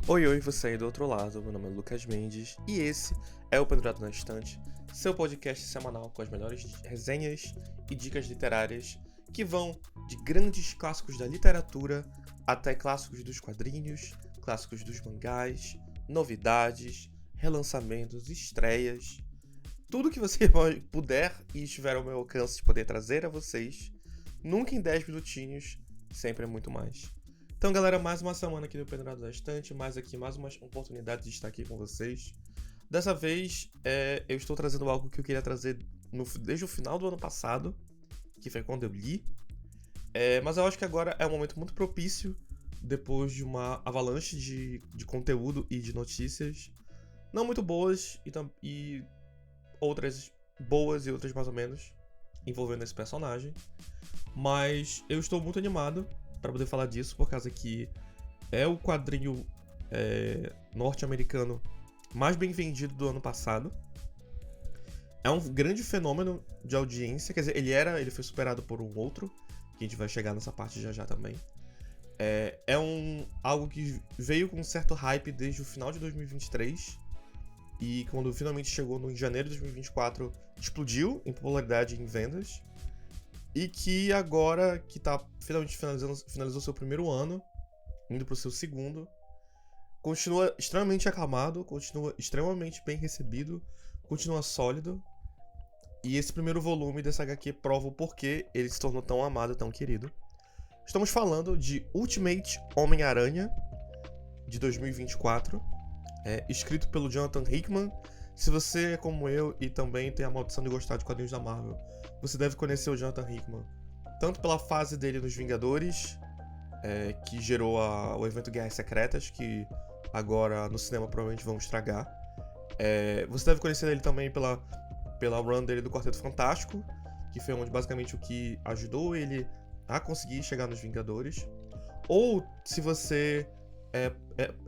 Oi, oi, você aí do outro lado, meu nome é Lucas Mendes e esse é o Pendurado na Estante, seu podcast semanal com as melhores resenhas e dicas literárias que vão de grandes clássicos da literatura até clássicos dos quadrinhos, clássicos dos mangás, novidades, relançamentos, estreias, tudo que você puder e estiver ao meu alcance de poder trazer a vocês, nunca em 10 minutinhos, sempre é muito mais. Então, galera, mais uma semana aqui do Pendurado da Estante, mais uma oportunidade de estar aqui com vocês. Dessa vez, eu estou trazendo algo que eu queria trazer desde o final do ano passado, que foi quando eu li. Mas eu acho que agora é um momento muito propício, depois de uma avalanche de conteúdo e de notícias, não muito boas e outras boas e outras mais ou menos, envolvendo esse personagem. Mas eu estou muito animado para poder falar disso, por causa que é o quadrinho norte-americano mais bem vendido do ano passado. É um grande fenômeno de audiência, quer dizer, ele foi superado por um outro, que a gente vai chegar nessa parte já também. Algo que veio com um certo hype desde o final de 2023, e quando finalmente chegou em janeiro de 2024, explodiu em popularidade e em vendas. E que agora, que tá finalmente finalizou seu primeiro ano, indo pro seu segundo, continua extremamente aclamado, continua extremamente bem recebido, continua sólido. E esse primeiro volume dessa HQ prova o porquê ele se tornou tão amado, tão querido. Estamos falando de Ultimate Homem-Aranha, de 2024, escrito pelo Jonathan Hickman. Se você é como eu e também tem a maldição de gostar de quadrinhos da Marvel, você deve conhecer o Jonathan Hickman tanto pela fase dele nos Vingadores, que gerou o evento Guerras Secretas, que agora no cinema provavelmente vão estragar. Você deve conhecer ele também pela run dele do Quarteto Fantástico, que foi onde basicamente o que ajudou ele a conseguir chegar nos Vingadores. Ou se você é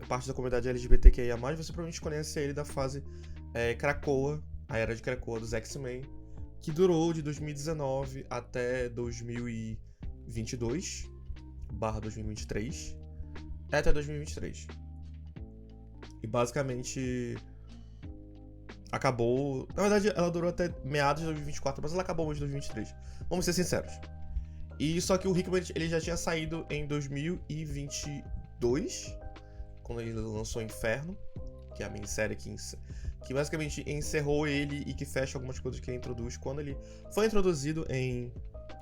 parte da comunidade LGBTQIA+, você provavelmente conhece ele da fase Krakoa, a era de Krakoa dos X-Men, que durou de 2019 até 2022/2023, até 2023. E basicamente acabou... Na verdade, ela durou até meados de 2024, mas ela acabou em 2023. Vamos ser sinceros. E só que o Hickman, ele já tinha saído em 2022, quando ele lançou Inferno, que é a minissérie que basicamente encerrou ele e que fecha algumas coisas que ele introduz quando ele foi introduzido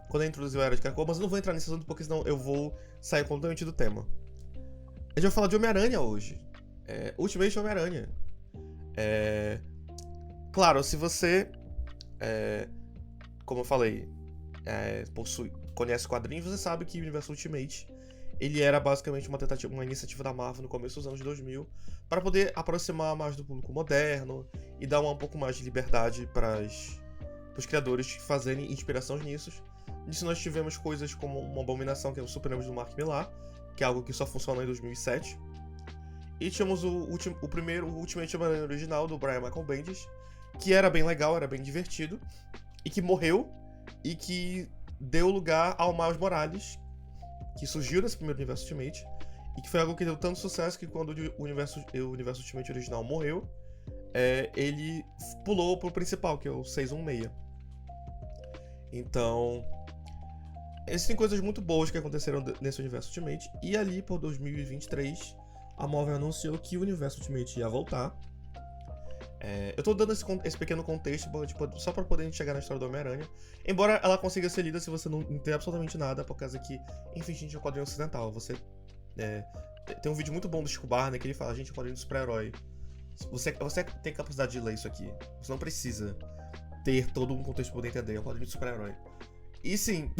quando ele introduziu a Era de Krakoa, mas eu não vou entrar nesse assunto porque senão eu vou sair completamente do tema. A gente vai falar de Homem-Aranha hoje. Ultimate Homem-Aranha. Claro, se você, como eu falei, conhece quadrinhos, você sabe que o universo Ultimate ele era basicamente uma iniciativa da Marvel no começo dos anos 2000 para poder aproximar mais do público moderno e dar um pouco mais de liberdade para os criadores fazerem inspirações nisso. Nisso nós tivemos coisas como uma Abominação, que é o Supremos do Mark Millar, que é algo que só funcionou em 2007. E tínhamos o primeiro Ultimate Homem-Aranha original, do Brian Michael Bendis, que era bem legal, era bem divertido, e que morreu, e que deu lugar ao Miles Morales, que surgiu nesse primeiro universo Ultimate, e que foi algo que deu tanto sucesso que quando o universo Ultimate original morreu, ele pulou pro principal, que é o 616. Então, existem coisas muito boas que aconteceram nesse universo Ultimate, e ali por 2023, a Marvel anunciou que o universo Ultimate ia voltar. Eu tô dando esse pequeno contexto só pra poder chegar na história do Homem-Aranha. Embora ela consiga ser lida se você não entender absolutamente nada, por causa que, enfim, gente, é um quadrinho ocidental. Tem um vídeo muito bom do Chico Barney que ele fala, gente, é um quadrinho de super-herói. Você tem capacidade de ler isso aqui. Você não precisa ter todo um contexto pra poder entender. É um quadrinho de super-herói. E sim,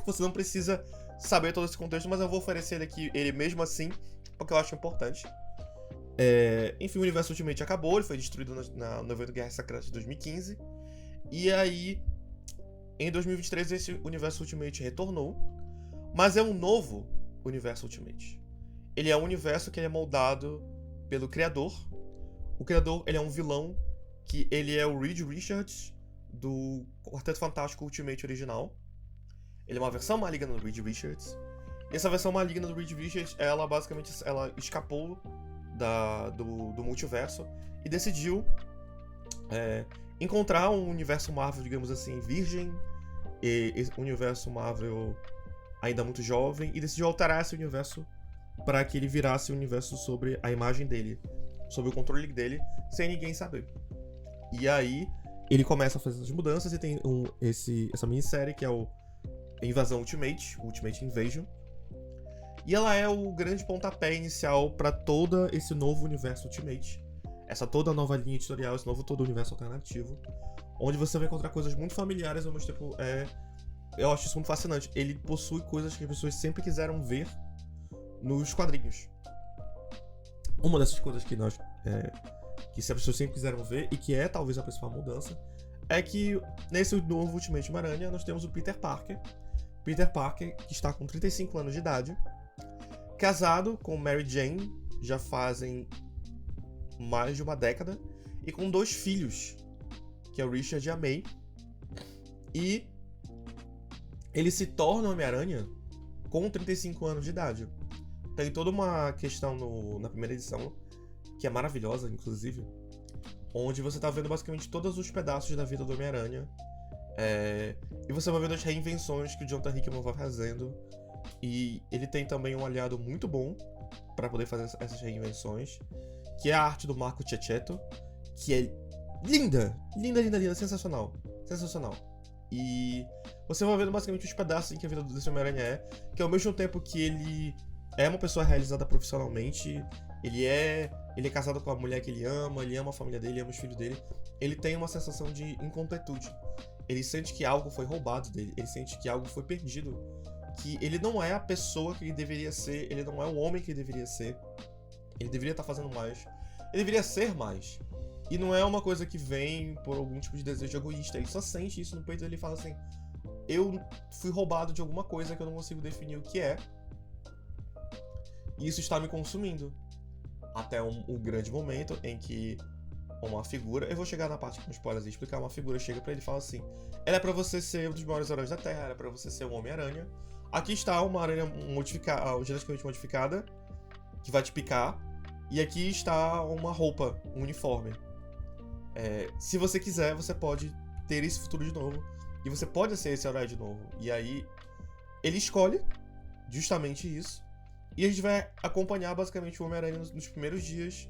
você não precisa saber todo esse contexto, mas eu vou oferecer ele mesmo assim, porque eu acho importante. Enfim, o universo Ultimate acabou, ele foi destruído no evento Guerra Secreta de 2015. E aí, em 2023, esse universo Ultimate retornou. Mas é um novo universo Ultimate. Ele é um universo que ele é moldado pelo criador. O criador, ele é um vilão, que ele é o Reed Richards, do Quarteto Fantástico Ultimate original. Ele é uma versão maligna do Reed Richards. E essa versão maligna do Reed Richards, ela basicamente escapou do multiverso e decidiu encontrar um universo Marvel, digamos assim, virgem, e esse universo Marvel ainda muito jovem, e decidiu alterar esse universo para que ele virasse um universo sobre a imagem dele, sobre o controle dele, sem ninguém saber. E aí ele começa a fazer essas mudanças e tem essa minissérie que é o Invasão Ultimate Invasion. E ela é o grande pontapé inicial para todo esse novo universo Ultimate. Essa toda nova linha editorial, esse novo todo universo alternativo. Onde você vai encontrar coisas muito familiares, ao mesmo tempo eu acho isso muito fascinante. Ele possui coisas que as pessoas sempre quiseram ver nos quadrinhos. Uma dessas coisas que as pessoas sempre quiseram ver, e que é talvez a principal mudança, é que nesse novo Ultimate Homem-Aranha nós temos o Peter Parker. Peter Parker, que está com 35 anos de idade, casado com Mary Jane, já fazem mais de uma década, e com 2 filhos, que é o Richard e a May. E ele se torna Homem-Aranha com 35 anos de idade. Tem toda uma questão na primeira edição, que é maravilhosa, inclusive, onde você tá vendo basicamente todos os pedaços da vida do Homem-Aranha. E você vai vendo as reinvenções que o Jonathan Hickman vai fazendo. E ele tem também um aliado muito bom para poder fazer essas reinvenções, que é a arte do Marco Checchetto, que é linda, sensacional. E você vai vendo basicamente os pedaços em que a vida desse Homem-Aranha que ao mesmo tempo que ele é uma pessoa realizada profissionalmente, ele é casado com a mulher que ele ama a família dele, ama os filhos dele, ele tem uma sensação de incompletude. Ele sente que algo foi roubado dele, ele sente que algo foi perdido, que ele não é a pessoa que ele deveria ser, ele não é o homem que ele deveria ser, ele deveria estar fazendo mais, ele deveria ser mais. E não é uma coisa que vem por algum tipo de desejo egoísta, ele só sente isso no peito dele e fala assim: eu fui roubado de alguma coisa que eu não consigo definir o que é, e isso está me consumindo. Até um grande momento em que uma figura, eu vou chegar na parte com spoilers e explicar, uma figura chega pra ele e fala assim: ela é pra você ser um dos maiores heróis da Terra, ela é pra você ser um Homem-Aranha. Aqui está uma aranha geneticamente modificada, que vai te picar, e aqui está uma roupa, um uniforme. Se você quiser, você pode ter esse futuro de novo, e você pode ser esse herói de novo. E aí, ele escolhe justamente isso, e a gente vai acompanhar basicamente o Homem-Aranha nos primeiros dias,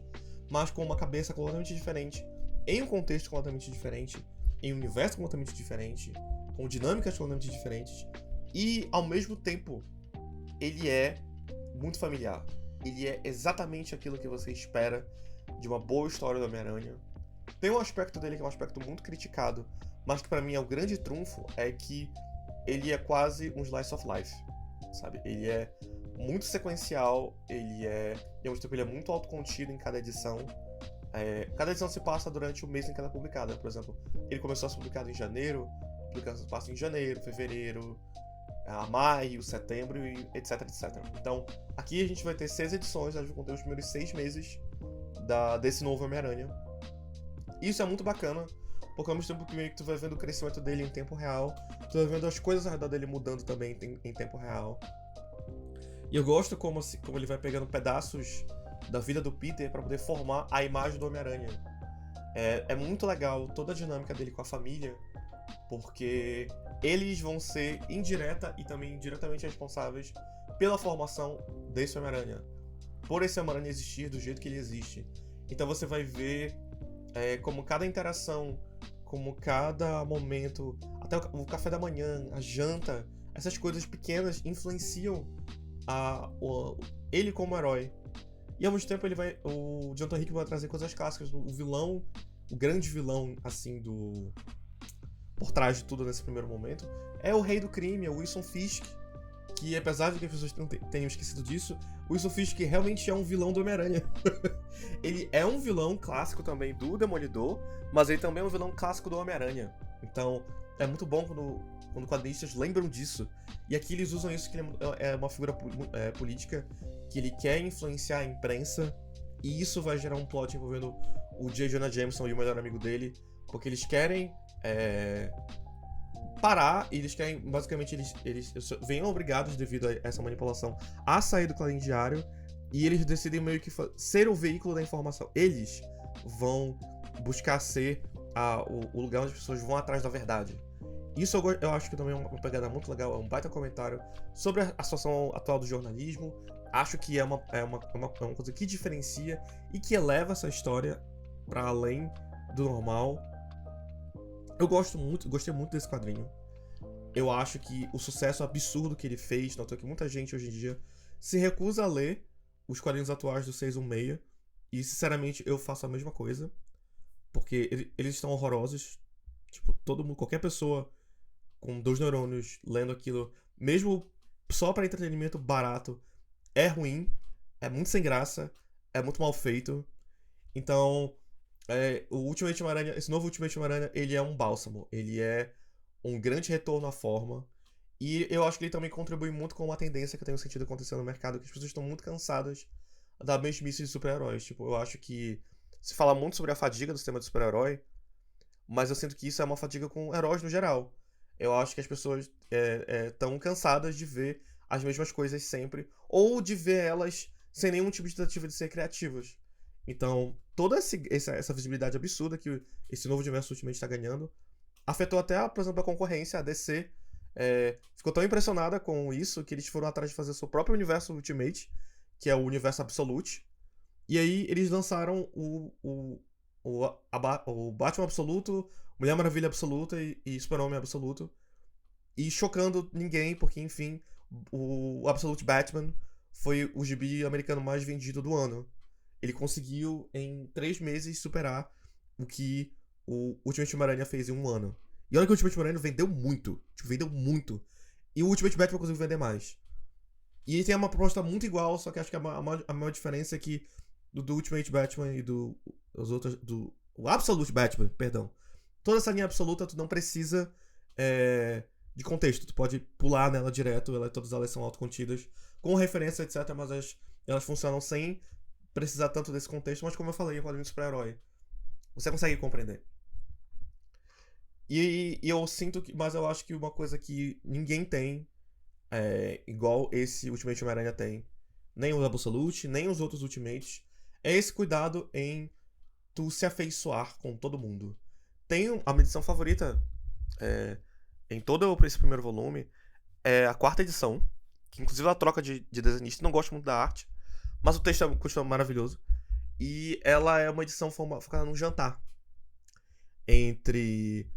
mas com uma cabeça completamente diferente, em um contexto completamente diferente, em um universo completamente diferente, com dinâmicas completamente diferentes, e ao mesmo tempo, ele é muito familiar. Ele é exatamente aquilo que você espera de uma boa história do Homem-Aranha. Tem um aspecto dele que é um aspecto muito criticado, mas que pra mim é o grande trunfo, é que ele é quase um slice of life, sabe? Ele é muito sequencial, ele é muito autocontido em cada edição. Cada edição se passa durante o mês em que ela é publicada. Por exemplo, ele começou a ser publicado em janeiro, a publicação se passa em janeiro, fevereiro, maio, setembro, e etc. Então, aqui a gente vai ter 6 edições, elas vão conter os primeiros 6 meses desse novo Homem-Aranha. Isso é muito bacana, porque ao mesmo tempo que meio que tu vai vendo o crescimento dele em tempo real, tu vai vendo as coisas ao redor dele mudando também em tempo real. E eu gosto como ele vai pegando pedaços da vida do Peter para poder formar a imagem do Homem-Aranha. É muito legal toda a dinâmica dele com a família, porque eles vão ser indireta e também diretamente responsáveis pela formação desse Homem-Aranha, por esse Homem-Aranha existir do jeito que ele existe. Então você vai ver como cada interação, como cada momento, até o café da manhã, a janta, essas coisas pequenas influenciam ele como herói. E ao mesmo tempo o Jonathan Hickman vai trazer coisas clássicas. O grande vilão, assim, por trás de tudo nesse primeiro momento, é o rei do crime, é o Wilson Fisk, que apesar de que as pessoas tenham esquecido disso, o Wilson Fisk realmente é um vilão do Homem-Aranha. Ele é um vilão clássico também do Demolidor, mas ele também é um vilão clássico do Homem-Aranha. Então, é muito bom quando quadrinistas lembram disso. E aqui eles usam isso, que ele é uma figura política, que ele quer influenciar a imprensa, e isso vai gerar um plot envolvendo o J. Jonah Jameson e o melhor amigo dele, porque eles querem parar, e eles querem, basicamente, eles venham obrigados, devido a essa manipulação, a sair do Clarim Diário, E eles decidem meio que ser o veículo da informação. Eles vão buscar ser o lugar onde as pessoas vão atrás da verdade. Isso eu acho que também é uma pegada muito legal, é um baita comentário sobre a situação atual do jornalismo. Acho que é uma coisa que diferencia e que eleva essa história pra além do normal. Eu gostei muito desse quadrinho. Eu acho que o sucesso absurdo que ele fez, notou que muita gente hoje em dia se recusa a ler os quadrinhos atuais do 616. E sinceramente eu faço a mesma coisa. Porque eles estão horrorosos. Tipo, todo mundo, qualquer pessoa com 2 neurônios lendo aquilo, mesmo só pra entretenimento barato, é ruim, é muito sem graça, é muito mal feito. Então, o Ultimate Homem-Aranha, esse novo Ultimate Homem-Aranha, ele é um bálsamo. Ele é um grande retorno à forma. E eu acho que ele também contribui muito com uma tendência que eu tenho sentido acontecendo no mercado, que as pessoas estão muito cansadas da mesmice de super-heróis. Tipo, eu acho que se fala muito sobre a fadiga do sistema de super-herói, mas eu sinto que isso é uma fadiga com heróis no geral. Eu acho que as pessoas estão cansadas de ver as mesmas coisas sempre, ou de ver elas sem nenhum tipo de tentativa de ser criativas. Então, toda essa visibilidade absurda que esse novo universo Ultimate está ganhando, afetou até, por exemplo, a concorrência, a DC. Ficou tão impressionada com isso que eles foram atrás de fazer o seu próprio universo Ultimate, que é o universo Absolute. E aí eles lançaram o Batman Absoluto, Mulher Maravilha Absoluta e Super-Homem Absoluto. E chocando ninguém, porque, enfim, o Absolute Batman foi o gibi americano mais vendido do ano. Ele conseguiu, em 3 meses, superar o que o Ultimate Homem-Aranha fez em um ano. E olha que o Ultimate Homem-Aranha vendeu muito. Tipo, vendeu muito. E o Ultimate Batman conseguiu vender mais. E ele tem uma proposta muito igual, só que acho que a maior diferença é que do Ultimate Batman e os outros. O Absolute Batman, perdão. Toda essa linha absoluta tu não precisa de contexto. Tu pode pular nela direto, todas elas são autocontidas, com referência, etc. Mas elas funcionam sem precisar tanto desse contexto. Mas como eu falei, é um quadrinho de super-herói. Você consegue compreender. E eu sinto que. Mas eu acho que uma coisa que ninguém tem, igual esse Ultimate Homem-Aranha tem, nem o Absolute, nem os outros Ultimates, é esse cuidado em tu se afeiçoar com todo mundo. Tem a minha edição favorita em todo esse primeiro volume, é a 4ª edição, que inclusive ela troca de desenhista, não gosto muito da arte, mas o texto é maravilhoso. E ela é uma edição focada num jantar entre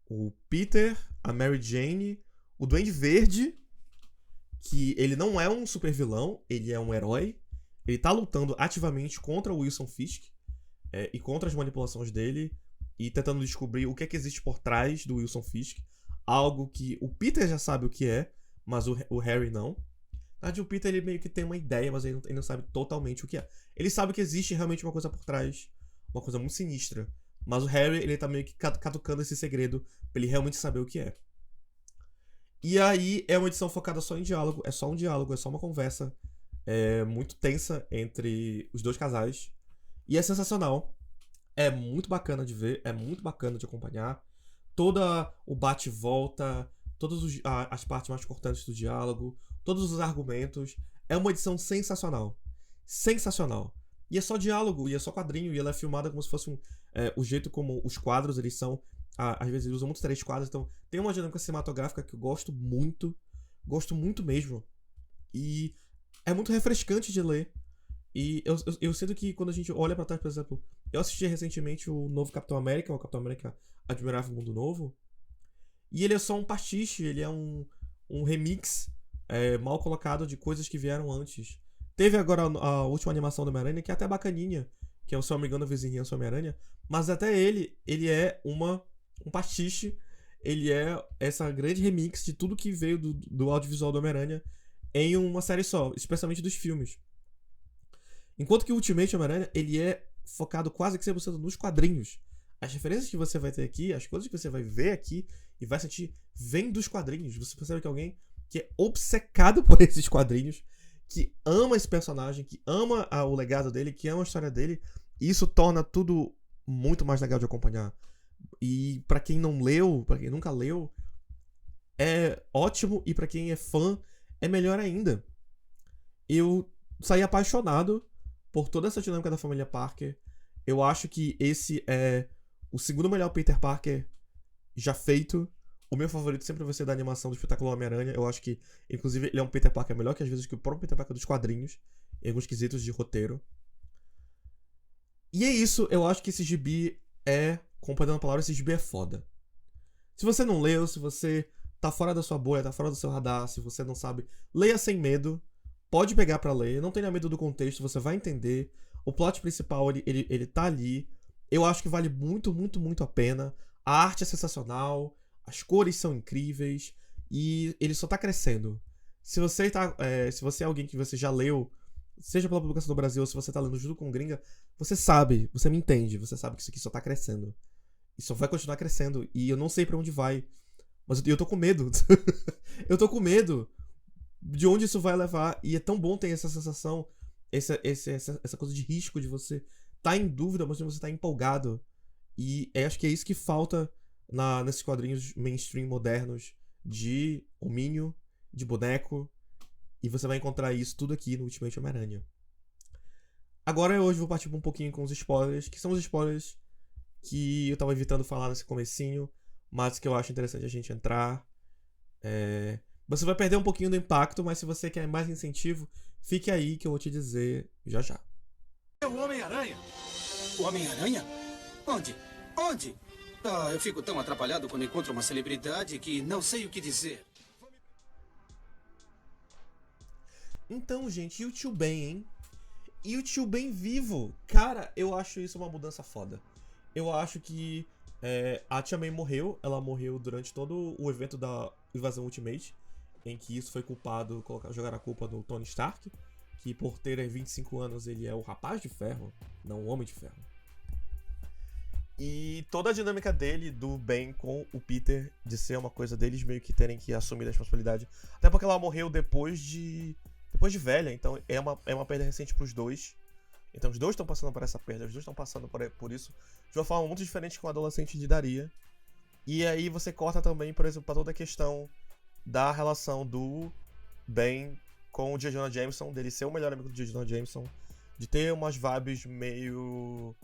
o Peter, a Mary Jane, o Duende Verde, que ele não é um super vilão, ele é um herói. Ele tá lutando ativamente contra o Wilson Fisk e contra as manipulações dele e tentando descobrir o que é que existe por trás do Wilson Fisk. Algo que o Peter já sabe o que é, mas o Harry não. Na verdade, o Peter ele meio que tem uma ideia, mas ele não sabe totalmente o que é. Ele sabe que existe realmente uma coisa por trás, uma coisa muito sinistra. Mas o Harry, ele tá meio que catucando esse segredo pra ele realmente saber o que é. E aí é uma edição focada só em diálogo, é só um diálogo, é só uma conversa muito tensa entre os dois casais. E é sensacional. É muito bacana de ver, é muito bacana de acompanhar. Toda o bate e volta, todas as partes mais importantes do diálogo, todos os argumentos. É uma edição sensacional. Sensacional. E é só diálogo, e é só quadrinho, e ela é filmada como se fosse o jeito como os quadros eles são. Às vezes eles usam muito 3 quadros, então tem uma dinâmica cinematográfica que eu gosto muito mesmo. E é muito refrescante de ler. E eu sinto que quando a gente olha pra trás, por exemplo, eu assisti recentemente o novo Capitão América, o Capitão América Admirável Mundo Novo, e ele é só um pastiche, ele é um remix mal colocado de coisas que vieram antes. Teve agora a última animação do Homem-Aranha, que é até bacaninha, que é o Seu Amigão Vizinhança Homem-Aranha, mas até ele é um pastiche, ele é essa grande remix de tudo que veio do audiovisual do Homem-Aranha em uma série só, especialmente dos filmes. Enquanto que o Ultimate Homem-Aranha, ele é focado quase que 100% nos quadrinhos. As referências que você vai ter aqui, as coisas que você vai ver aqui e vai sentir, vem dos quadrinhos. Você percebe que é alguém que é obcecado por esses quadrinhos, que ama esse personagem, que ama o legado dele, que ama a história dele, e isso torna tudo muito mais legal de acompanhar. E pra quem não leu, pra quem nunca leu, é ótimo, e pra quem é fã, é melhor ainda. Eu saí apaixonado por toda essa dinâmica da família Parker. Eu acho que esse é o segundo melhor Peter Parker já feito. O meu favorito sempre vai ser da animação do espetáculo Homem-Aranha. Eu acho que, inclusive, ele é um Peter Parker melhor que às vezes que o próprio Peter Parker dos quadrinhos, em alguns quesitos de roteiro. E é isso, eu acho que esse gibi é, comparando a palavra, esse gibi é foda. Se você não leu, se você tá fora da sua bolha, tá fora do seu radar, se você não sabe, leia sem medo. Pode pegar pra ler, não tenha medo do contexto, você vai entender. O plot principal, ele tá ali. Eu acho que vale muito, muito, muito a pena. A arte é sensacional, as cores são incríveis e ele só tá crescendo. Se você é alguém que você já leu, seja pela publicação do Brasil ou se você tá lendo junto com o Gringa, você sabe, você me entende, você sabe que isso aqui só tá crescendo. E só vai continuar crescendo. E eu não sei pra onde vai. Mas eu tô com medo. Eu tô com medo de onde isso vai levar. E é tão bom ter essa sensação, essa coisa de risco de você tá em dúvida, mas você tá empolgado. E acho que é isso que falta nesses quadrinhos mainstream modernos de hominho, de boneco. E você vai encontrar isso tudo aqui no Ultimate Homem-Aranha. Agora hoje eu vou partir um pouquinho com os spoilers, que são os spoilers que eu tava evitando falar nesse comecinho, mas que eu acho interessante a gente entrar. Você vai perder um pouquinho do impacto, mas se você quer mais incentivo, fique aí que eu vou te dizer já já. É o Homem-Aranha! O Homem-Aranha? Onde? Onde? Ah, eu fico tão atrapalhado quando encontro uma celebridade que não sei o que dizer. Então, gente, e o Tio Ben, hein? E o Tio Ben vivo? Cara, eu acho isso uma mudança foda. Eu acho que a Tia May morreu. Ela morreu durante todo o evento da Invasão Ultimate, em que isso foi culpado, jogar a culpa no Tony Stark, que por ter 25 anos ele é o Rapaz de Ferro, não o Homem de Ferro. E toda a dinâmica dele, do Ben com o Peter, de ser uma coisa deles meio que terem que assumir a responsabilidade. Até porque ela morreu depois de velha, então é uma perda recente pros dois. Então os dois estão passando por essa perda, os dois estão passando por isso de uma forma muito diferente que um adolescente lidaria. E aí você corta também, por exemplo, pra toda a questão da relação do Ben com o J. Jonah Jameson, dele ser o melhor amigo do J. Jonah Jameson, de ter umas vibes meio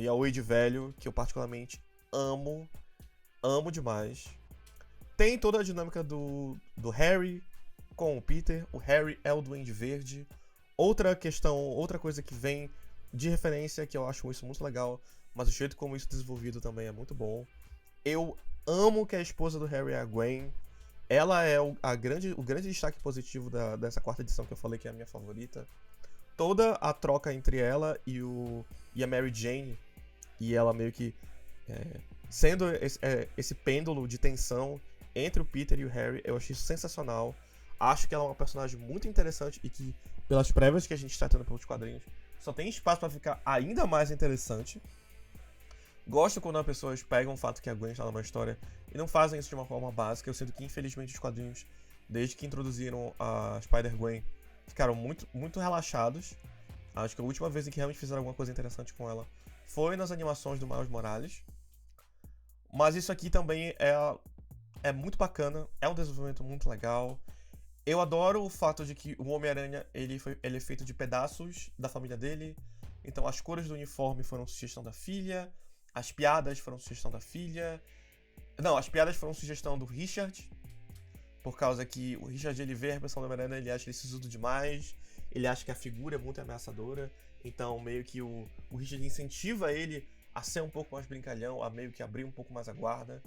yaoi de velho, que eu particularmente amo demais. Tem toda a dinâmica do Harry com o Peter. O Harry é o Duende Verde. Outra coisa que vem de referência, que eu acho isso muito legal, mas o jeito como isso é desenvolvido também é muito bom. Eu amo que a esposa do Harry é a Gwen. Ela é o grande destaque positivo dessa quarta edição que eu falei que é a minha favorita. Toda a troca entre ela e a Mary Jane, e ela meio que sendo esse pêndulo de tensão entre o Peter e o Harry, eu achei isso sensacional. Acho que ela é uma personagem muito interessante e que, pelas prévias que a gente está tendo pelos quadrinhos, só tem espaço para ficar ainda mais interessante. Gosto quando as pessoas pegam o fato que a Gwen está numa história e não fazem isso de uma forma básica. Eu sinto que, infelizmente, os quadrinhos, desde que introduziram a Spider-Gwen, ficaram muito, muito relaxados. Acho que a última vez em que realmente fizeram alguma coisa interessante com ela foi nas animações do Miles Morales. Mas isso aqui também é muito bacana, é um desenvolvimento muito legal. Eu adoro o fato de que o Homem-Aranha ele é feito de pedaços da família dele. Então as cores do uniforme foram sugestão da filha, as piadas foram sugestão da filha. Não, as piadas foram sugestão do Richard, por causa que o Richard ele vê a repressão do Homem-Aranha, ele acha ele sisudo demais, ele acha que a figura é muito ameaçadora. Então meio que o Richard incentiva ele a ser um pouco mais brincalhão, a meio que abrir um pouco mais a guarda.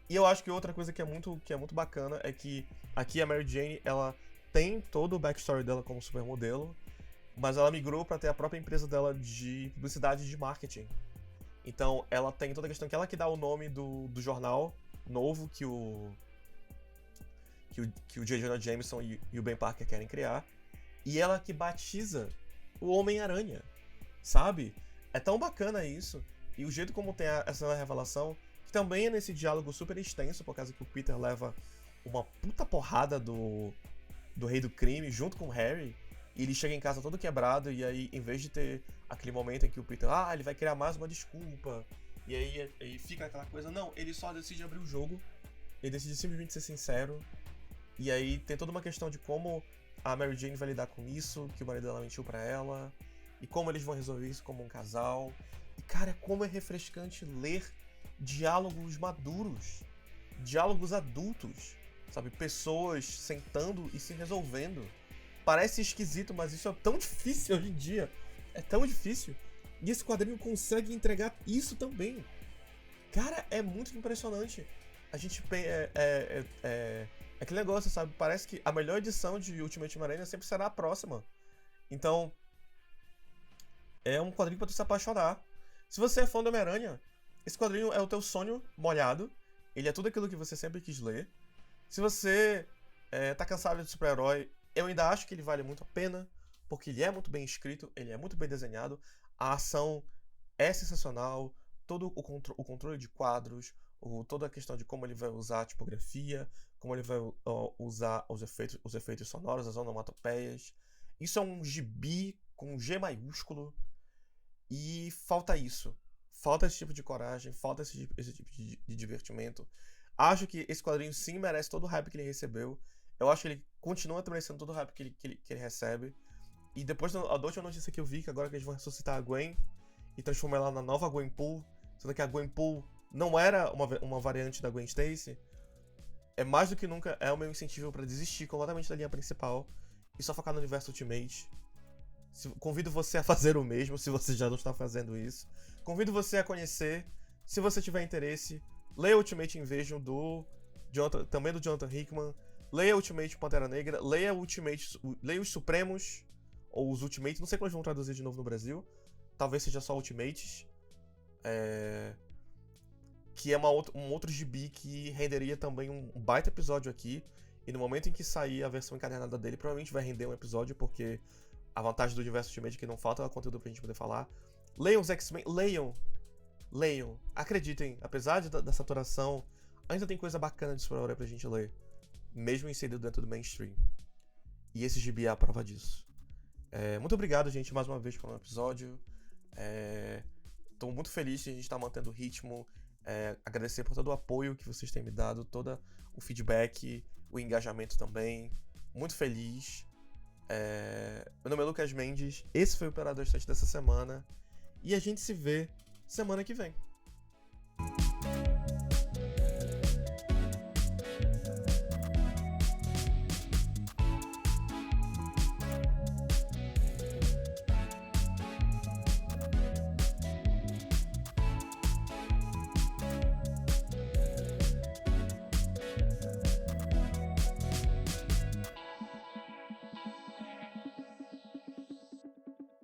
E eu acho que outra coisa que é muito bacana é que aqui a Mary Jane, ela tem todo o backstory dela como supermodelo, mas ela migrou para ter a própria empresa dela de publicidade e de marketing. Então ela tem toda a questão que ela que dá o nome do jornal novo que o J. Jonah Jameson e o Ben Parker querem criar. E ela que batiza o Homem-Aranha, sabe? É tão bacana isso. E o jeito como tem essa revelação, que também é nesse diálogo super extenso, por causa que o Peter leva uma puta porrada do Rei do Crime junto com o Harry, e ele chega em casa todo quebrado, e aí, em vez de ter aquele momento em que o Peter, ele vai criar mais uma desculpa, e aí fica aquela coisa, não, ele só decide abrir o jogo, ele decide simplesmente ser sincero, e aí tem toda uma questão de como a Mary Jane vai lidar com isso, que o marido dela mentiu pra ela, e como eles vão resolver isso como um casal. E, cara, como é refrescante ler diálogos maduros, diálogos adultos, sabe? Pessoas sentando e se resolvendo. Parece esquisito, mas isso é tão difícil hoje em dia. É tão difícil. E esse quadrinho consegue entregar isso também. Cara, é muito impressionante. A gente é aquele negócio, sabe? Parece que a melhor edição de Ultimate Homem-Aranha sempre será a próxima. Então, é um quadrinho pra tu se apaixonar. Se você é fã do Homem-Aranha, esse quadrinho é o teu sonho molhado. Ele é tudo aquilo que você sempre quis ler. Se você tá cansado de super-herói, eu ainda acho que ele vale muito a pena, porque ele é muito bem escrito, ele é muito bem desenhado, a ação é sensacional, todo o controle de quadros, toda a questão de como ele vai usar a tipografia, como ele vai usar os efeitos sonoros, as onomatopeias. Isso é um gibi com G maiúsculo e falta isso. Falta esse tipo de coragem, falta esse tipo de divertimento. Acho que esse quadrinho sim merece todo o hype que ele recebeu. Eu acho que ele continua merecendo todo o hype que ele recebe. E depois da última notícia que eu vi, que agora que eles vão ressuscitar a Gwen e transformar ela na nova Gwenpool, sendo que a Gwenpool não era uma variante da Gwen Stacy, é mais do que nunca é o meu incentivo pra desistir completamente da linha principal e só focar no universo Ultimate. Convido você a fazer o mesmo, se você já não está fazendo isso. Convido você a conhecer, se você tiver interesse. Leia Ultimate Invasion também do Jonathan Hickman. Leia Ultimate Pantera Negra. Leia os Supremos, ou os Ultimates. Não sei como eles vão traduzir de novo no Brasil. Talvez seja só Ultimates. Que é um outro gibi que renderia também um baita episódio aqui. E no momento em que sair a versão encadernada dele, provavelmente vai render um episódio, porque a vantagem do universo Ultimate é que não falta conteúdo pra gente poder falar. Leiam os X-Men, leiam, acreditem, apesar da saturação, ainda tem coisa bacana de super-herói pra gente ler, mesmo inserido dentro do mainstream. E esse gibi é a prova disso. Muito obrigado, gente, mais uma vez por um episódio. Tô muito feliz de a gente estar mantendo o ritmo. Agradecer por todo o apoio que vocês têm me dado, todo o feedback, o engajamento também. Muito feliz. Meu nome é Lucas Mendes, esse foi o Operador Estante dessa semana e a gente se vê semana que vem.